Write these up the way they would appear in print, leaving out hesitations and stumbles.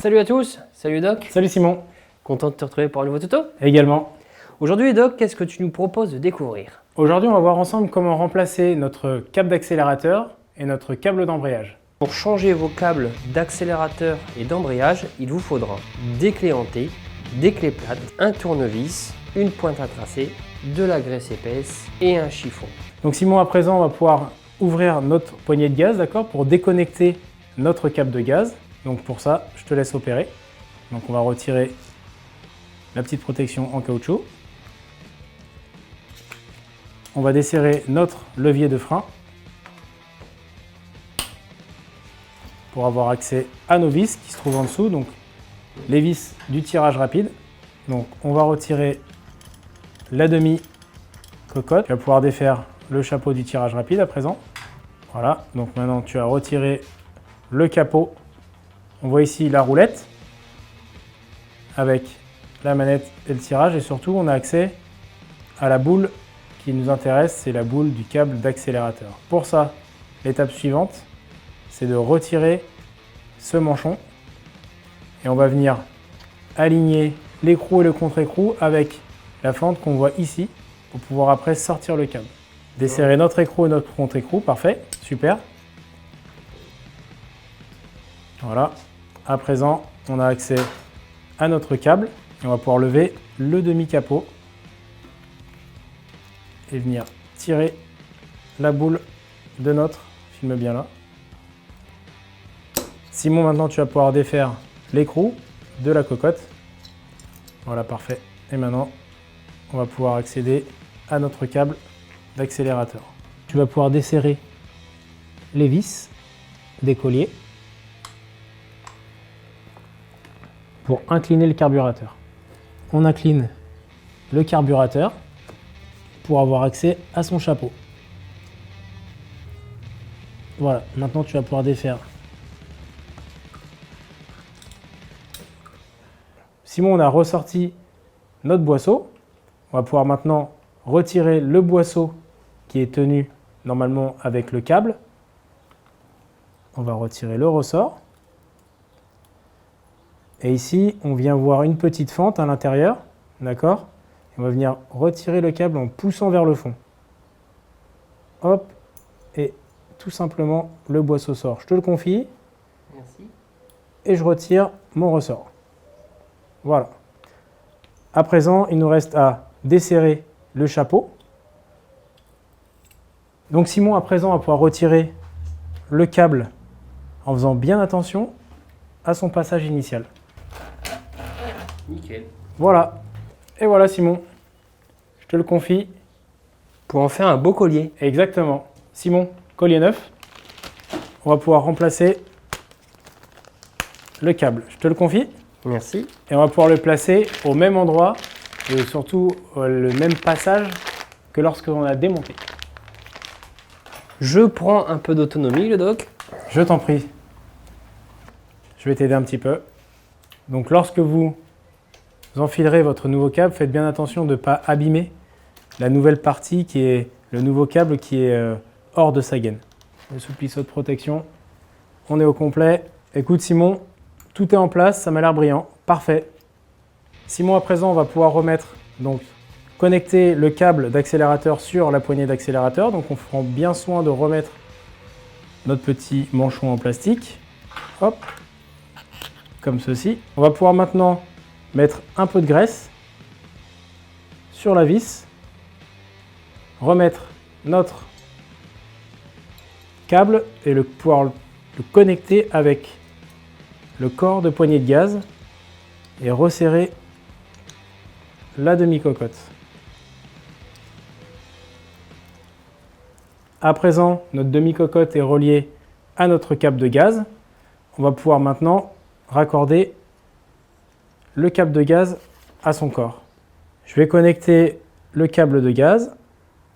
Salut à tous, salut Doc. Salut Simon. Content de te retrouver pour un nouveau tuto. Également. Aujourd'hui Doc, qu'est-ce que tu nous proposes de découvrir? Aujourd'hui, on va voir ensemble comment remplacer notre câble d'accélérateur et notre câble d'embrayage. Pour changer vos câbles d'accélérateur et d'embrayage, il vous faudra des clés en T, des clés plates, un tournevis, une pointe à tracer, de la graisse épaisse et un chiffon. Donc Simon, à présent, on va pouvoir ouvrir notre poignée de gaz, d'accord, pour déconnecter notre câble de gaz. Donc pour ça, je te laisse opérer. Donc on va retirer la petite protection en caoutchouc. On va desserrer notre levier de frein pour avoir accès à nos vis qui se trouvent en dessous, donc les vis du tirage rapide. Donc on va retirer la demi-cocotte. Tu vas pouvoir défaire le chapeau du tirage rapide à présent. Voilà, donc maintenant tu as retiré le capot. On voit ici la roulette avec la manette et le tirage, et surtout on a accès à la boule qui nous intéresse, c'est la boule du câble d'accélérateur. Pour ça, l'étape suivante, c'est de retirer ce manchon et on va venir aligner l'écrou et le contre-écrou avec la fente qu'on voit ici pour pouvoir après sortir le câble. Desserrer notre écrou et notre contre-écrou, parfait, super. Voilà, à présent, on a accès à notre câble et on va pouvoir lever le demi-capot et venir tirer la boule de notre, filme bien là. Simon, maintenant tu vas pouvoir défaire l'écrou de la cocotte. Voilà, parfait. Et maintenant, on va pouvoir accéder à notre câble d'accélérateur. Tu vas pouvoir desserrer les vis des colliers pour incliner le carburateur. On incline le carburateur pour avoir accès à son chapeau. Voilà, maintenant tu vas pouvoir défaire. Simon, on a ressorti notre boisseau. On va pouvoir maintenant retirer le boisseau qui est tenu normalement avec le câble. On va retirer le ressort. Et ici, on vient voir une petite fente à l'intérieur, d'accord ? On va venir retirer le câble en poussant vers le fond. Hop, et tout simplement, le boisseau sort. Je te le confie. Merci. Et je retire mon ressort. Voilà. À présent, il nous reste à desserrer le chapeau. Donc Simon, à présent, va pouvoir retirer le câble en faisant bien attention à son passage initial. Nickel. Voilà. Et voilà Simon, je te le confie. Pour en faire un beau collier. Exactement. Simon, collier neuf. On va pouvoir remplacer le câble. Je te le confie. Merci. Et on va pouvoir le placer au même endroit et surtout le même passage que lorsque l'on a démonté. Je prends un peu d'autonomie, le Doc. Je t'en prie. Je vais t'aider un petit peu. Donc lorsque vous enfilerez votre nouveau câble, faites bien attention de ne pas abîmer la nouvelle partie qui est le nouveau câble qui est hors de sa gaine. Le souplisseau de protection, on est au complet. Écoute Simon, tout est en place, ça m'a l'air brillant, parfait. Simon, à présent, on va pouvoir connecter le câble d'accélérateur sur la poignée d'accélérateur. Donc on prend bien soin de remettre notre petit manchon en plastique. Hop, comme ceci. On va pouvoir maintenant mettre un peu de graisse sur la vis, remettre notre câble et pouvoir le connecter avec le corps de poignée de gaz et resserrer la demi-cocotte. À présent, notre demi-cocotte est reliée à notre câble de gaz. On va pouvoir maintenant raccorder le câble de gaz à son corps. Je vais connecter le câble de gaz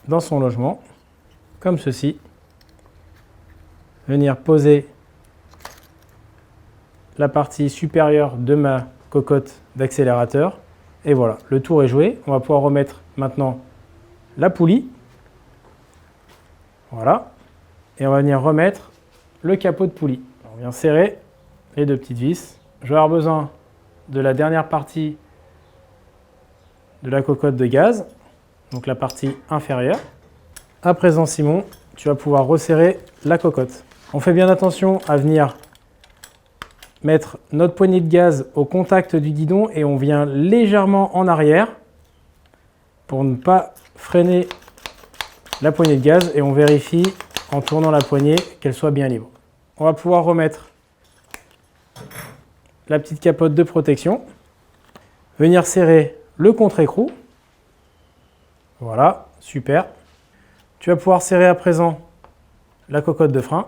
dans son logement, comme ceci. Venir poser la partie supérieure de ma cocotte d'accélérateur. Et voilà, le tour est joué. On va pouvoir remettre maintenant la poulie. Voilà. Et on va venir remettre le capot de poulie. On vient serrer les deux petites vis. je vais avoir besoin de la dernière partie de la cocotte de gaz, donc la partie inférieure. À présent, Simon, tu vas pouvoir resserrer la cocotte. On fait bien attention à venir mettre notre poignée de gaz au contact du guidon et on vient légèrement en arrière pour ne pas freiner la poignée de gaz et on vérifie en tournant la poignée qu'elle soit bien libre. On va pouvoir remettre la petite capote de protection, venir serrer le contre-écrou. Voilà, super. Tu vas pouvoir serrer à présent la cocotte de frein.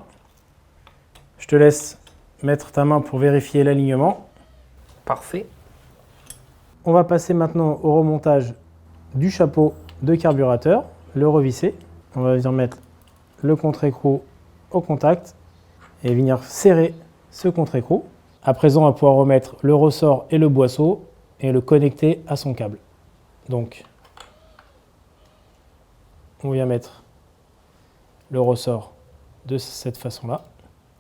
Je te laisse mettre ta main pour vérifier l'alignement. Parfait. On va passer maintenant au remontage du chapeau de carburateur, le revisser. On va venir mettre le contre-écrou au contact et venir serrer ce contre-écrou. À présent, on va pouvoir remettre le ressort et le boisseau et le connecter à son câble. Donc, on vient mettre le ressort de cette façon-là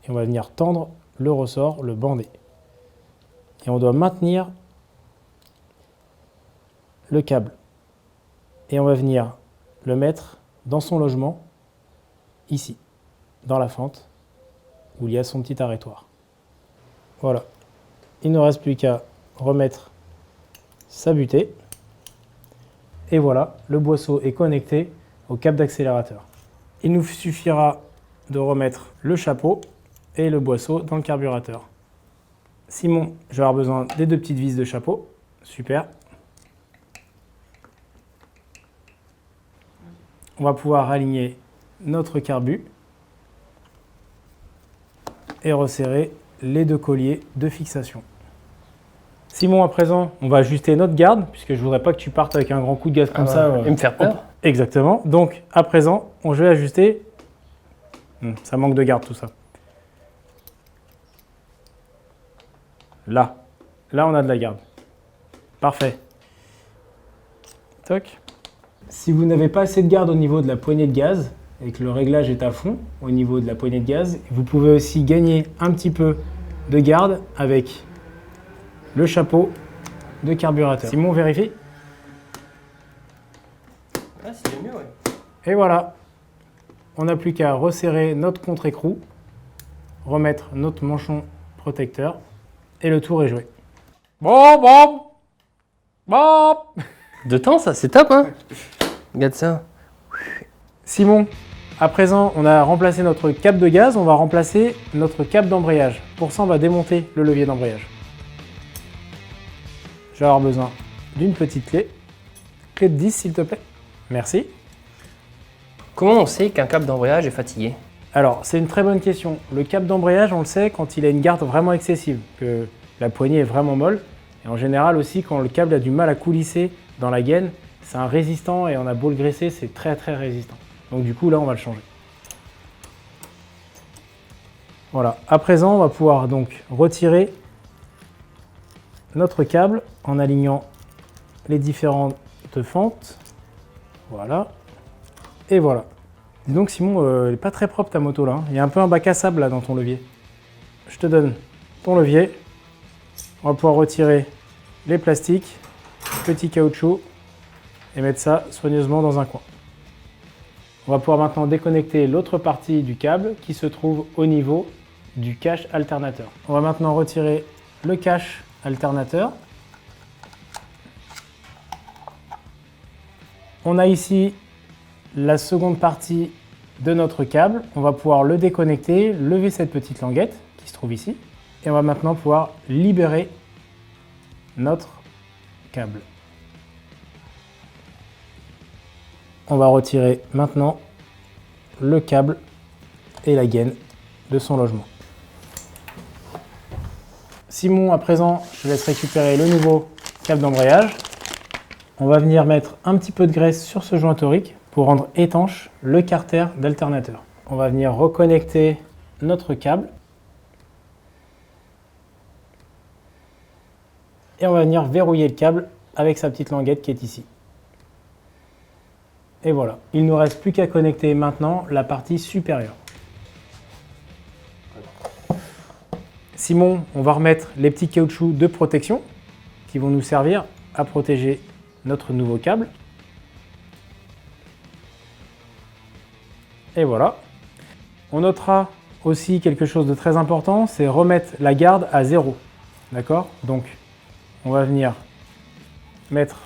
et on va venir tendre le ressort, le bander. Et on doit maintenir le câble et on va venir le mettre dans son logement, ici, dans la fente, où il y a son petit arrêtoir. Voilà. Il ne reste plus qu'à remettre sa butée. Et voilà, le boisseau est connecté au câble d'accélérateur. Il nous suffira de remettre le chapeau et le boisseau dans le carburateur. Simon, je vais avoir besoin des 2 petites vis de chapeau. Super. On va pouvoir aligner notre carbu et resserrer les 2 colliers de fixation. Simon, à présent, on va ajuster notre garde, puisque je ne voudrais pas que tu partes avec un grand coup de gaz comme ça. Et me faire peur. Exactement. Donc, à présent, je vais ajuster. Ça manque de garde, tout ça. Là, on a de la garde. Parfait. Toc. Si vous n'avez pas assez de garde au niveau de la poignée de gaz et que le réglage est à fond au niveau de la poignée de gaz, vous pouvez aussi gagner un petit peu de garde avec le chapeau de carburateur. Simon, vérifie. Ah, c'est mieux, ouais. Et voilà. On n'a plus qu'à resserrer notre contre-écrou, remettre notre manchon protecteur et le tour est joué. Bon. De temps, ça, c'est top, hein. Regarde ça. Simon, à présent, on a remplacé notre câble de gaz, on va remplacer notre câble d'embrayage. Pour ça, on va démonter le levier d'embrayage. Je vais avoir besoin d'une petite clé. Clé de 10, s'il te plaît. Merci. Comment on sait qu'un câble d'embrayage est fatigué? Alors, c'est une très bonne question. Le câble d'embrayage, on le sait quand il a une garde vraiment excessive, que la poignée est vraiment molle. Et en général aussi, quand le câble a du mal à coulisser dans la gaine, c'est un résistant et on a beau le graisser, c'est très résistant. Donc du coup, là, on va le changer. Voilà. À présent, on va pouvoir donc retirer notre câble en alignant les différentes fentes. Voilà. Et voilà. Dis donc, Simon, elle n'est pas très propre ta moto là. Il y a un peu un bac à sable là dans ton levier. Je te donne ton levier. On va pouvoir retirer les plastiques, petit caoutchouc et mettre ça soigneusement dans un coin. On va pouvoir maintenant déconnecter l'autre partie du câble qui se trouve au niveau du cache alternateur. On va maintenant retirer le cache alternateur. On a ici la seconde partie de notre câble. On va pouvoir le déconnecter, lever cette petite languette qui se trouve ici. Et on va maintenant pouvoir libérer notre câble. On va retirer maintenant le câble et la gaine de son logement. Simon, à présent, je te laisse récupérer le nouveau câble d'embrayage. On va venir mettre un petit peu de graisse sur ce joint torique pour rendre étanche le carter d'alternateur. On va venir reconnecter notre câble. Et on va venir verrouiller le câble avec sa petite languette qui est ici. Et voilà, il ne nous reste plus qu'à connecter maintenant la partie supérieure. Simon, on va remettre les petits caoutchoucs de protection qui vont nous servir à protéger notre nouveau câble. Et voilà. On notera aussi quelque chose de très important, c'est remettre la garde à 0. D'accord? Donc, on va venir mettre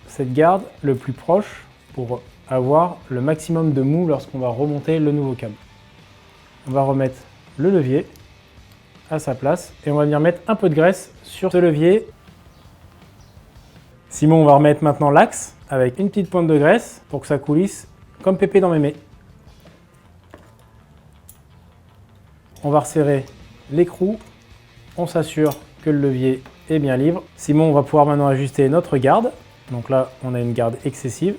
cette garde le plus proche pour avoir le maximum de mou lorsqu'on va remonter le nouveau câble. On va remettre le levier à sa place et on va venir mettre un peu de graisse sur ce levier. Simon, on va remettre maintenant l'axe avec une petite pointe de graisse pour que ça coulisse comme pépé dans mémé. On va resserrer l'écrou, on s'assure que le levier est bien libre. Simon, on va pouvoir maintenant ajuster notre garde. Donc là, on a une garde excessive.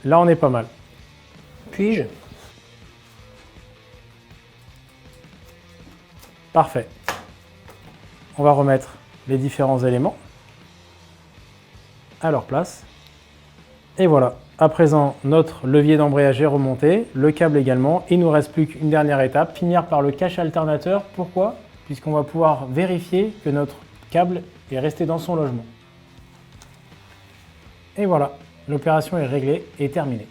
Là, on est pas mal. Puis-je? Parfait. On va remettre les différents éléments à leur place. Et voilà. À présent, notre levier d'embrayage est remonté, le câble également. Il ne nous reste plus qu'une dernière étape, finir par le cache alternateur. Pourquoi? Puisqu'on va pouvoir vérifier que notre câble est resté dans son logement. Et voilà, l'opération est réglée et terminée.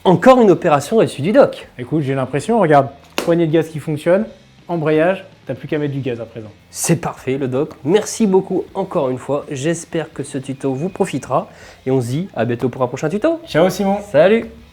Encore une opération réussie du doc. Écoute, j'ai l'impression, regarde, poignée de gaz qui fonctionne, embrayage, t'as plus qu'à mettre du gaz à présent. C'est parfait le doc. Merci beaucoup encore une fois. J'espère que ce tuto vous profitera. Et on se dit à bientôt pour un prochain tuto. Ciao Simon! Salut!